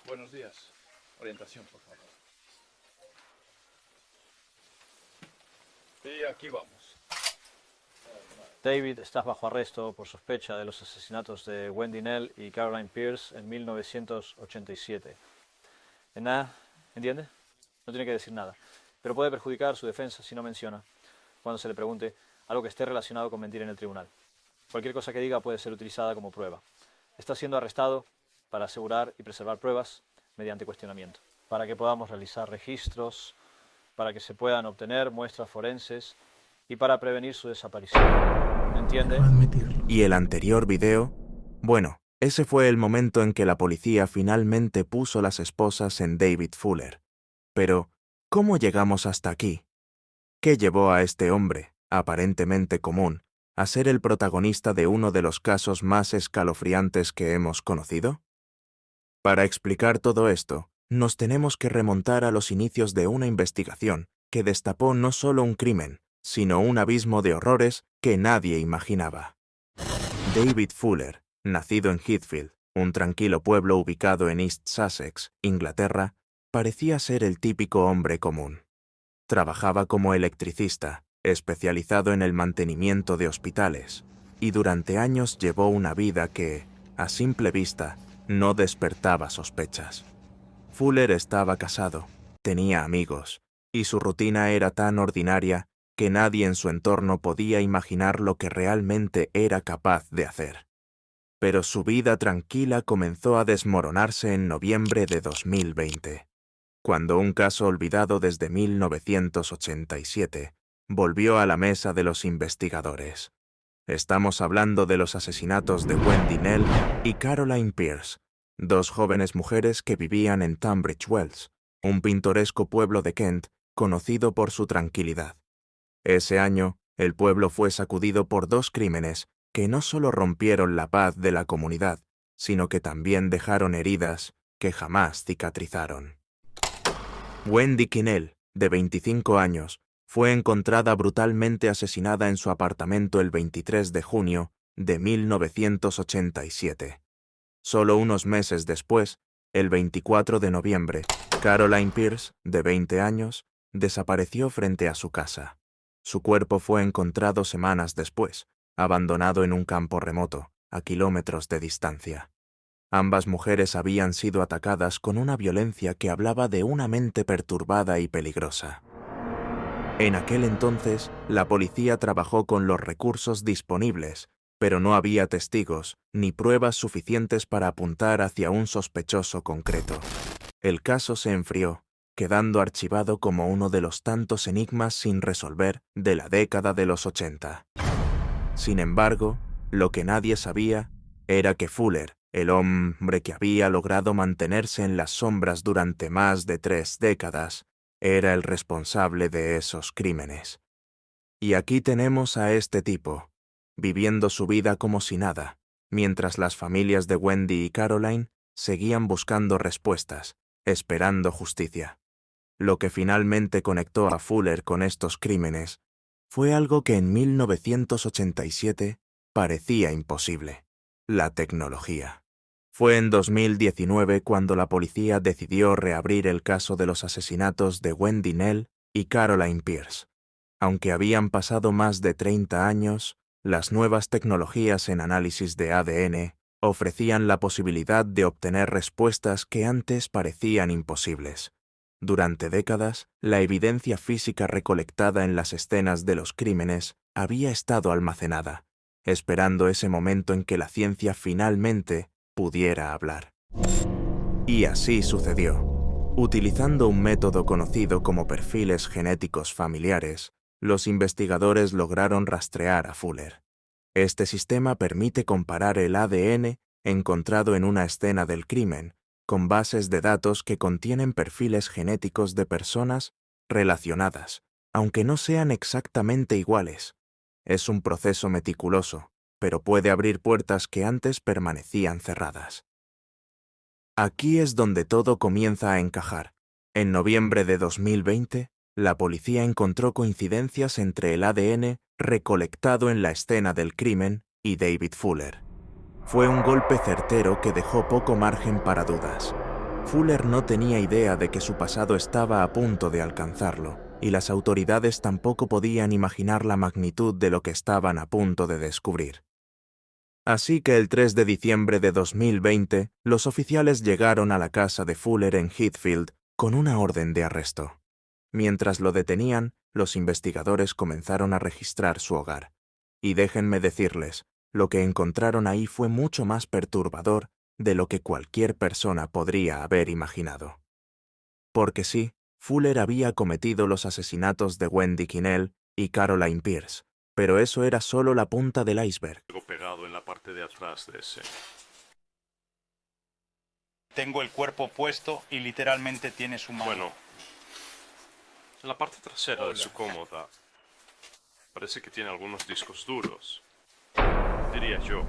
Buenos días. Orientación, por favor. Y aquí vamos. David, estás bajo arresto por sospecha de los asesinatos de Wendy Nell y Caroline Pierce en 1987. Nada, ¿entiende? No tiene que decir nada. Pero puede perjudicar su defensa si no menciona, cuando se le pregunte, algo que esté relacionado con mentir en el tribunal. Cualquier cosa que diga puede ser utilizada como prueba. Está siendo arrestado para asegurar y preservar pruebas mediante cuestionamiento, para que podamos realizar registros, para que se puedan obtener muestras forenses y para prevenir su desaparición. ¿Entiende? ¿Y el anterior video? Bueno, ese fue el momento en que la policía finalmente puso las esposas en David Fuller. Pero, ¿cómo llegamos hasta aquí? ¿Qué llevó a este hombre, aparentemente común, a ser el protagonista de uno de los casos más escalofriantes que hemos conocido? Para explicar todo esto, nos tenemos que remontar a los inicios de una investigación que destapó no solo un crimen, sino un abismo de horrores que nadie imaginaba. David Fuller, nacido en Heathfield, un tranquilo pueblo ubicado en East Sussex, Inglaterra, parecía ser el típico hombre común. Trabajaba como electricista, especializado en el mantenimiento de hospitales, y durante años llevó una vida que, a simple vista, no despertaba sospechas. Fuller estaba casado, tenía amigos, y su rutina era tan ordinaria que nadie en su entorno podía imaginar lo que realmente era capaz de hacer. Pero su vida tranquila comenzó a desmoronarse en noviembre de 2020, cuando un caso olvidado desde 1987 volvió a la mesa de los investigadores. Estamos hablando de los asesinatos de Wendy Nell y Caroline Pierce, dos jóvenes mujeres que vivían en Tunbridge Wells, un pintoresco pueblo de Kent conocido por su tranquilidad. Ese año, el pueblo fue sacudido por dos crímenes que no solo rompieron la paz de la comunidad, sino que también dejaron heridas que jamás cicatrizaron. Wendy Kinnell, de 25 años, fue encontrada brutalmente asesinada en su apartamento el 23 de junio de 1987. Solo unos meses después, el 24 de noviembre, Caroline Pierce, de 20 años, desapareció frente a su casa. Su cuerpo fue encontrado semanas después, abandonado en un campo remoto, a kilómetros de distancia. Ambas mujeres habían sido atacadas con una violencia que hablaba de una mente perturbada y peligrosa. En aquel entonces, la policía trabajó con los recursos disponibles, pero no había testigos ni pruebas suficientes para apuntar hacia un sospechoso concreto. El caso se enfrió, quedando archivado como uno de los tantos enigmas sin resolver de la década de los 80. Sin embargo, lo que nadie sabía era que Fuller, el hombre que había logrado mantenerse en las sombras durante más de 3 décadas, era el responsable de esos crímenes. Y aquí tenemos a este tipo, viviendo su vida como si nada, mientras las familias de Wendy y Caroline seguían buscando respuestas, esperando justicia. Lo que finalmente conectó a Fuller con estos crímenes fue algo que en 1987 parecía imposible: la tecnología. Fue en 2019 cuando la policía decidió reabrir el caso de los asesinatos de Wendy Nell y Caroline Pierce. Aunque habían pasado más de 30 años, las nuevas tecnologías en análisis de ADN ofrecían la posibilidad de obtener respuestas que antes parecían imposibles. Durante décadas, la evidencia física recolectada en las escenas de los crímenes había estado almacenada, esperando ese momento en que la ciencia finalmente pudiera hablar. Y así sucedió. Utilizando un método conocido como perfiles genéticos familiares, los investigadores lograron rastrear a Fuller. Este sistema permite comparar el ADN encontrado en una escena del crimen con bases de datos que contienen perfiles genéticos de personas relacionadas, aunque no sean exactamente iguales. Es un proceso meticuloso, pero puede abrir puertas que antes permanecían cerradas. Aquí es donde todo comienza a encajar. En noviembre de 2020, la policía encontró coincidencias entre el ADN recolectado en la escena del crimen y David Fuller. Fue un golpe certero que dejó poco margen para dudas. Fuller no tenía idea de que su pasado estaba a punto de alcanzarlo, y las autoridades tampoco podían imaginar la magnitud de lo que estaban a punto de descubrir. Así que el 3 de diciembre de 2020, los oficiales llegaron a la casa de Fuller en Heathfield con una orden de arresto. Mientras lo detenían, los investigadores comenzaron a registrar su hogar. Y déjenme decirles, lo que encontraron ahí fue mucho más perturbador de lo que cualquier persona podría haber imaginado. Porque sí, Fuller había cometido los asesinatos de Wendy Kinnell y Caroline Pierce, pero eso era solo la punta del iceberg. Algo pegado en la parte de atrás de ese. Tengo el cuerpo puesto y literalmente tiene su mano. Bueno, en la parte trasera de su cómoda parece que tiene algunos discos duros, diría yo,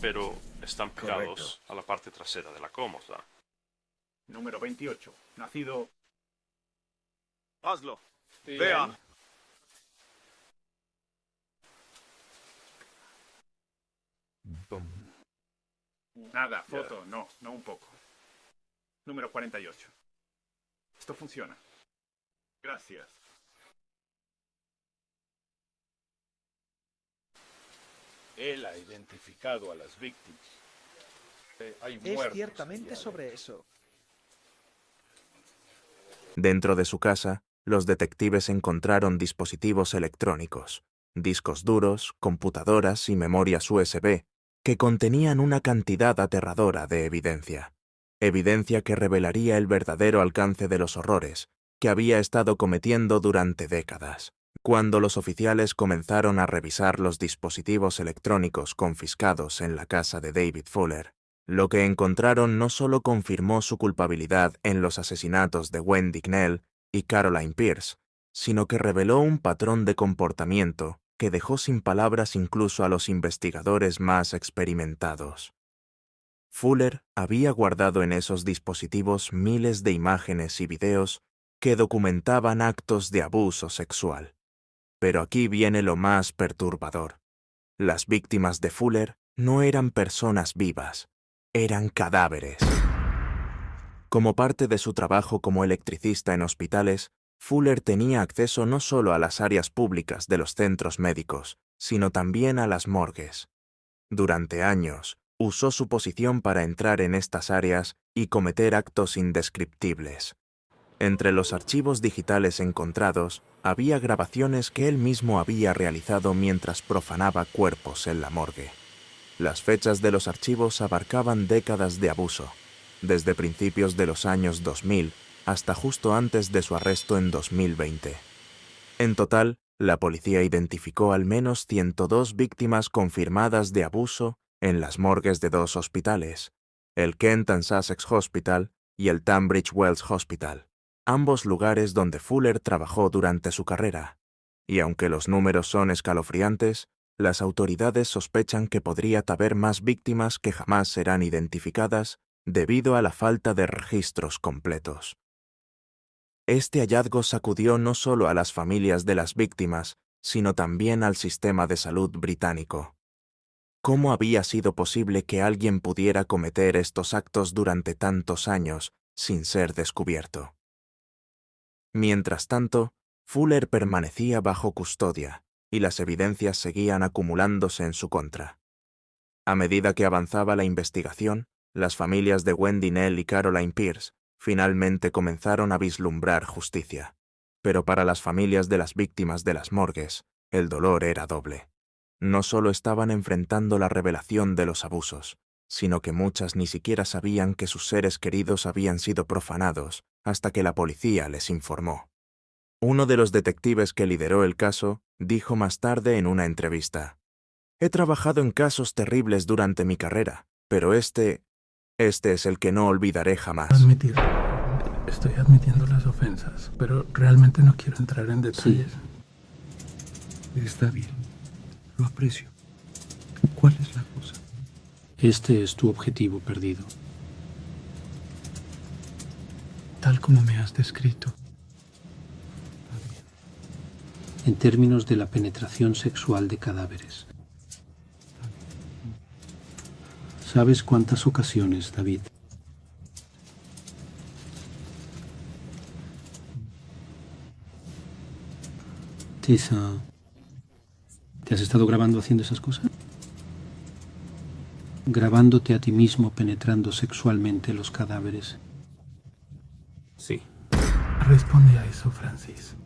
pero están pegados a la parte trasera de la cómoda. Número 28. Nacido... Hazlo. Bien. Vea. Nada, foto, no un poco. Número 48. Esto funciona. Gracias. Él ha identificado a las víctimas. Hay Es muertos ciertamente ya. sobre eso. Dentro de su casa, los detectives encontraron dispositivos electrónicos, discos duros, computadoras y memorias USB, que contenían una cantidad aterradora de evidencia. Evidencia que revelaría el verdadero alcance de los horrores que había estado cometiendo durante décadas. Cuando los oficiales comenzaron a revisar los dispositivos electrónicos confiscados en la casa de David Fuller, lo que encontraron no solo confirmó su culpabilidad en los asesinatos de Wendy Kinnell y Caroline Pierce, sino que reveló un patrón de comportamiento que dejó sin palabras incluso a los investigadores más experimentados. Fuller había guardado en esos dispositivos miles de imágenes y videos que documentaban actos de abuso sexual. Pero aquí viene lo más perturbador. Las víctimas de Fuller no eran personas vivas, eran cadáveres. Como parte de su trabajo como electricista en hospitales, Fuller tenía acceso no solo a las áreas públicas de los centros médicos, sino también a las morgues. Durante años, usó su posición para entrar en estas áreas y cometer actos indescriptibles. Entre los archivos digitales encontrados, había grabaciones que él mismo había realizado mientras profanaba cuerpos en la morgue. Las fechas de los archivos abarcaban décadas de abuso, desde principios de los años 2000 hasta justo antes de su arresto en 2020. En total, la policía identificó al menos 102 víctimas confirmadas de abuso en las morgues de dos hospitales, el Kent and Sussex Hospital y el Tunbridge Wells Hospital, ambos lugares donde Fuller trabajó durante su carrera. Y aunque los números son escalofriantes, las autoridades sospechan que podría haber más víctimas que jamás serán identificadas debido a la falta de registros completos. Este hallazgo sacudió no solo a las familias de las víctimas, sino también al sistema de salud británico. ¿Cómo había sido posible que alguien pudiera cometer estos actos durante tantos años sin ser descubierto? Mientras tanto, Fuller permanecía bajo custodia y las evidencias seguían acumulándose en su contra. A medida que avanzaba la investigación, las familias de Wendy Kinnell y Caroline Pierce finalmente comenzaron a vislumbrar justicia. Pero para las familias de las víctimas de las morgues, el dolor era doble. No solo estaban enfrentando la revelación de los abusos, sino que muchas ni siquiera sabían que sus seres queridos habían sido profanados hasta que la policía les informó. Uno de los detectives que lideró el caso dijo más tarde en una entrevista: «He trabajado en casos terribles durante mi carrera, pero este es el que no olvidaré jamás». Estoy admitiendo las ofensas, pero realmente no quiero entrar en detalles. Sí. Está bien. Lo aprecio. ¿Cuál es la cosa? Este es tu objetivo perdido. Tal como me has descrito. En términos de la penetración sexual de cadáveres. ¿Sabes cuántas ocasiones, David? ¿Te has estado grabando haciendo esas cosas? Grabándote a ti mismo penetrando sexualmente los cadáveres. Sí. Responde a eso, Francis.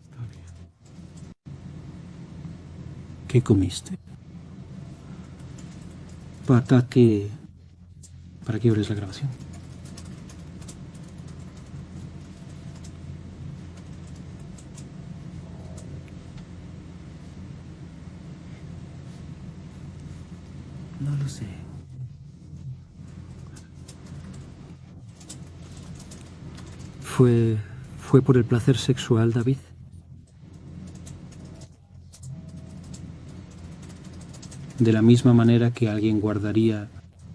Está bien. ¿Qué comiste? ¿Para qué hora es la grabación? No lo sé. ¿Fue por el placer sexual, David? De la misma manera que alguien guardaría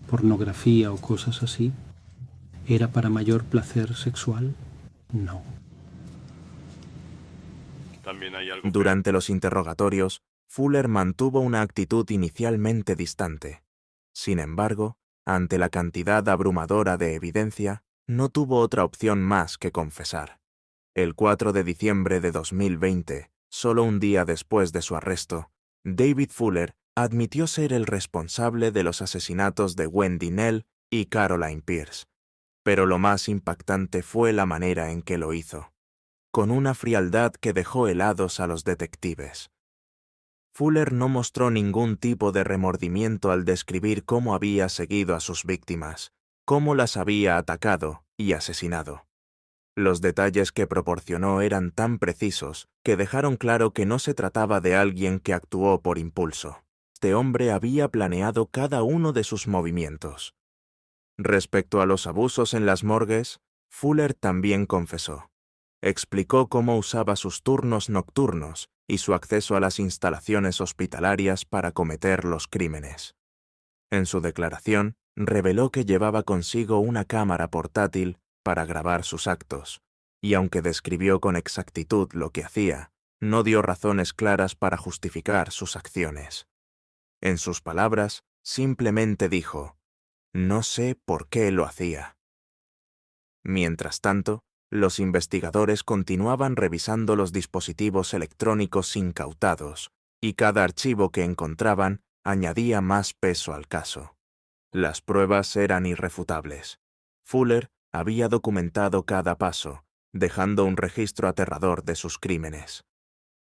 pornografía o cosas así, ¿era para mayor placer sexual? No. También hay algo Durante los interrogatorios, Fuller mantuvo una actitud inicialmente distante. Sin embargo, ante la cantidad abrumadora de evidencia, no tuvo otra opción más que confesar. El 4 de diciembre de 2020, solo un día después de su arresto, David Fuller admitió ser el responsable de los asesinatos de Wendy Knell y Caroline Pierce. Pero lo más impactante fue la manera en que lo hizo, con una frialdad que dejó helados a los detectives. Fuller no mostró ningún tipo de remordimiento al describir cómo había seguido a sus víctimas, cómo las había atacado y asesinado. Los detalles que proporcionó eran tan precisos que dejaron claro que no se trataba de alguien que actuó por impulso. Este hombre había planeado cada uno de sus movimientos. Respecto a los abusos en las morgues, Fuller también confesó. Explicó cómo usaba sus turnos nocturnos y su acceso a las instalaciones hospitalarias para cometer los crímenes. En su declaración, reveló que llevaba consigo una cámara portátil para grabar sus actos, y aunque describió con exactitud lo que hacía, no dio razones claras para justificar sus acciones. En sus palabras, simplemente dijo, «No sé por qué lo hacía». Mientras tanto, los investigadores continuaban revisando los dispositivos electrónicos incautados, y cada archivo que encontraban añadía más peso al caso. Las pruebas eran irrefutables. Fuller había documentado cada paso, dejando un registro aterrador de sus crímenes.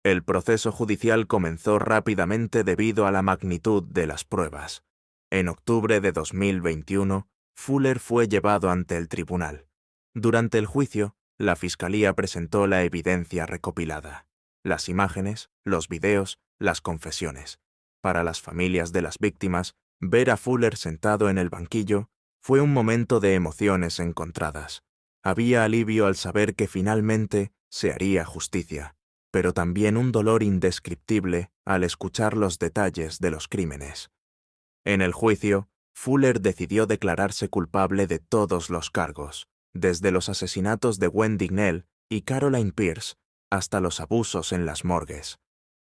El proceso judicial comenzó rápidamente debido a la magnitud de las pruebas. En octubre de 2021, Fuller fue llevado ante el tribunal. Durante el juicio, la Fiscalía presentó la evidencia recopilada, las imágenes, los videos, las confesiones. Para las familias de las víctimas, ver a Fuller sentado en el banquillo fue un momento de emociones encontradas. Había alivio al saber que finalmente se haría justicia, pero también un dolor indescriptible al escuchar los detalles de los crímenes. En el juicio, Fuller decidió declararse culpable de todos los cargos, desde los asesinatos de Wendy Knell y Caroline Pierce hasta los abusos en las morgues.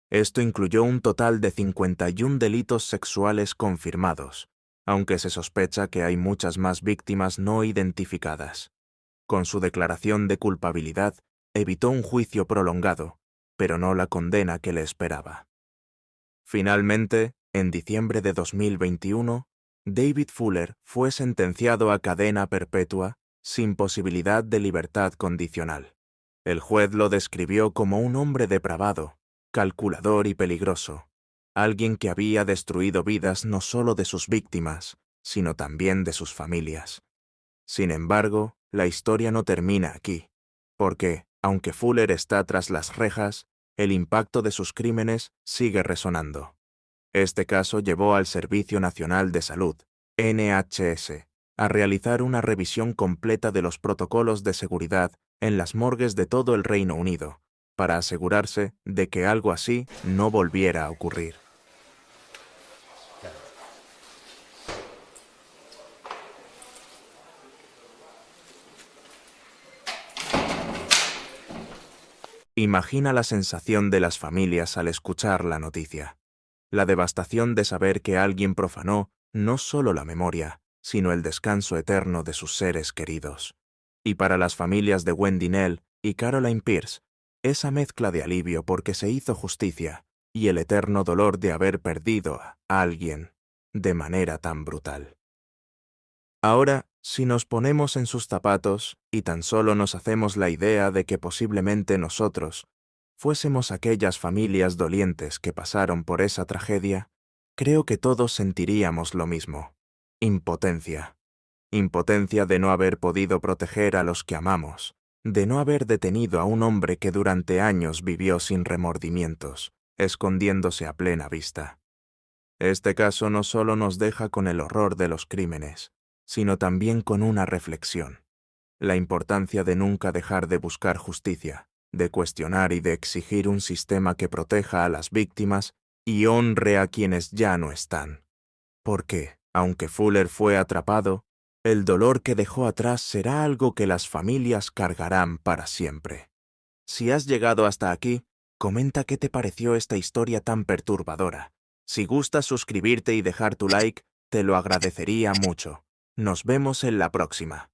Esto incluyó un total de 51 delitos sexuales confirmados, aunque se sospecha que hay muchas más víctimas no identificadas. Con su declaración de culpabilidad, evitó un juicio prolongado, pero no la condena que le esperaba. Finalmente, en diciembre de 2021, David Fuller fue sentenciado a cadena perpetua sin posibilidad de libertad condicional. El juez lo describió como un hombre depravado, calculador y peligroso, alguien que había destruido vidas no solo de sus víctimas, sino también de sus familias. Sin embargo, la historia no termina aquí, porque, aunque Fuller está tras las rejas, el impacto de sus crímenes sigue resonando. Este caso llevó al Servicio Nacional de Salud, NHS, a realizar una revisión completa de los protocolos de seguridad en las morgues de todo el Reino Unido, para asegurarse de que algo así no volviera a ocurrir. Imagina la sensación de las familias al escuchar la noticia. La devastación de saber que alguien profanó no solo la memoria, sino el descanso eterno de sus seres queridos. Y para las familias de Wendy Knell y Caroline Pierce, esa mezcla de alivio porque se hizo justicia y el eterno dolor de haber perdido a alguien de manera tan brutal. Ahora, si nos ponemos en sus zapatos y tan solo nos hacemos la idea de que posiblemente nosotros fuésemos aquellas familias dolientes que pasaron por esa tragedia, creo que todos sentiríamos lo mismo: impotencia. Impotencia de no haber podido proteger a los que amamos, de no haber detenido a un hombre que durante años vivió sin remordimientos, escondiéndose a plena vista. Este caso no solo nos deja con el horror de los crímenes, sino también con una reflexión: la importancia de nunca dejar de buscar justicia, de cuestionar y de exigir un sistema que proteja a las víctimas y honre a quienes ya no están. Porque, aunque Fuller fue atrapado, el dolor que dejó atrás será algo que las familias cargarán para siempre. Si has llegado hasta aquí, comenta qué te pareció esta historia tan perturbadora. Si gustas suscribirte y dejar tu like, te lo agradecería mucho. Nos vemos en la próxima.